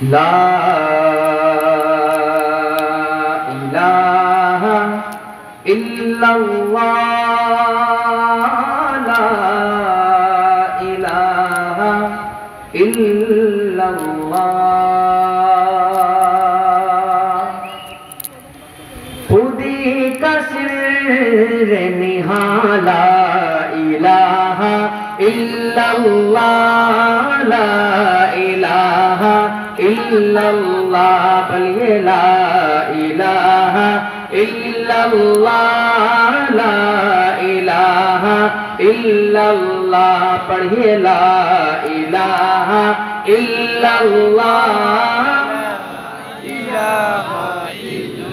লা ইলাহা ইল্লাল্লাহ লা ইলাহা ইল্লাল্লাহ খুদি का सिर निहाला इलाहा इल्लल्लाह ला इलाहा इल्लल्लाह बलिए ला इलाहा इल्लल्लाह ला इलाहा इल्लल्लाह पढ़िए ला इलाहा इल्लल्लाह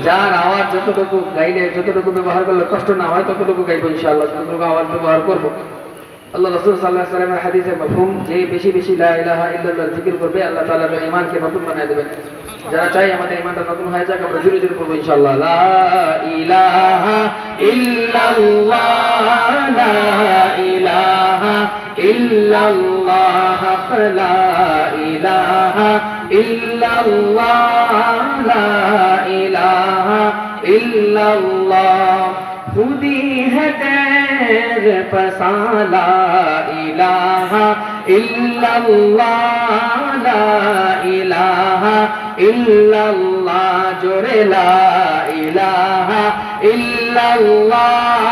যার আওয়াজ যতটুকু গাইলে যতটুকু ব্যবহার করলে কষ্ট না হয় ততটুকু গাইবো ইনশাআল্লাহ ততটুকু আওয়াজ ব্যবহার করব আল্লাহ রাসূল সাল্লাল্লাহু আলাইহি ওয়াসাল্লামের হাদিসে মাফহুম যে বেশি বেশি লা ইলাহা ইল্লাল্লাহ জিকির করবে আল্লাহ তাআলা তার ঈমানকে নতুন বানিয়ে দেবেন যারা চাই আমাদের ঈমানটা নতুন হয়ে যাক আমরা জোরে জোরে পড়ব ইনশাআল্লাহ লা ইলাহা ইল্লাল্লাহ লা ইলাহা ইল্লাল্লাহ লা ইলাহা ইল্লাল্লাহ লা ইলাহা ইল্লাল্লাহ खुदी है तेर पसाला इलाहा इल्लल्लाह ला इलाहा इल्लल्लाह जोरे ला इलाहा इल्लल्लाह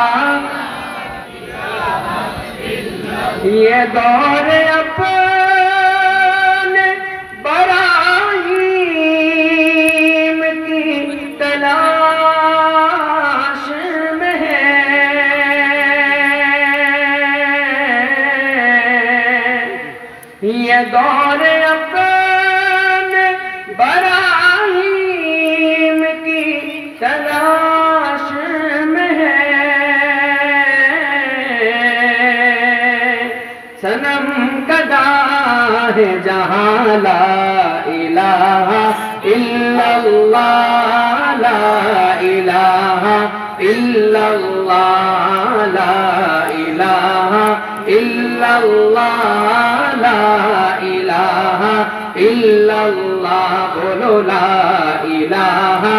ये दौर अपने बराहीम की तलाश में है ये दौर अपने बराहीम की तलाश में है सनम कदा है जहाँ ला इलाहा इल्लल्लाह ला इलाहा इल्लल्लाह ला इलाहा इल्लल्लाह ला इलाहा इल्लल्लाह बोलो ला इलाहा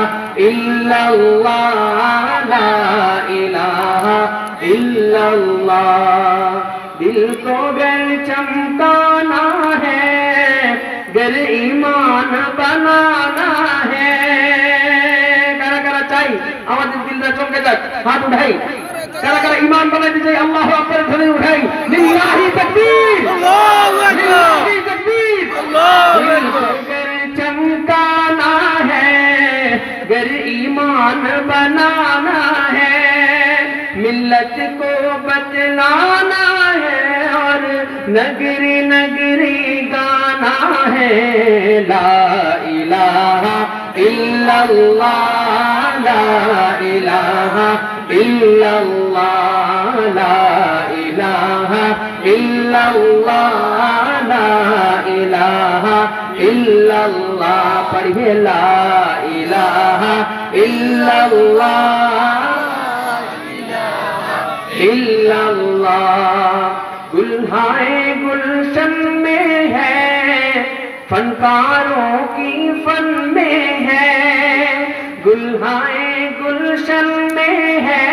इल्लल्लाह ला इलाहा इल्लल्लाह दिल को गर चमकाना है गर ईमान बनाना है करा करा चाहिए আমাদের দিলটা চমকে যাক হাত উঠাই কারা কারা ঈমান বানাইতে চাই আল্লাহু আকবার ধ্বনি উঠাই লিল্লাহি তাকবীর আল্লাহু আকবার লিল্লাহি তাকবীর আল্লাহু আকবার चमकाना है गर ईमान बनाना है मिल्लत को बतलाना है और नगरी नगरी गाना है ला इलाहा इल्लल्लाह ला इलाहा इल्लल्लाह ला इलाहा इल्लल्लाह ला इलाहा इल्लल्लाह पढ़िए ला इलाहा इल्लल्लाह इल्लल्लाह गुलहाए गुलशन में है फनकारों की फन में है गुलहाए गुलशन में है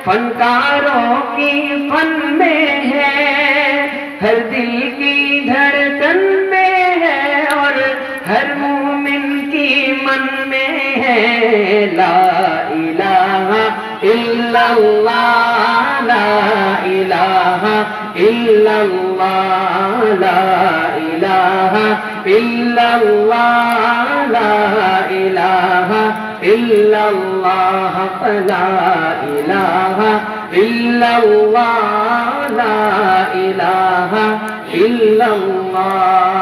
फनकारों की फन में है हर दिल की धड़कन में है और हर मोमिन की मन में है ला इलाहा इल्लल्लाह ला इलाहा इल्लल्लाह ला इलाहा इल्लल्लाह ला इलाहा इल्लल्लाह ला इलाहा इल्लल्लाह ला इलाहा इल्लल्लाह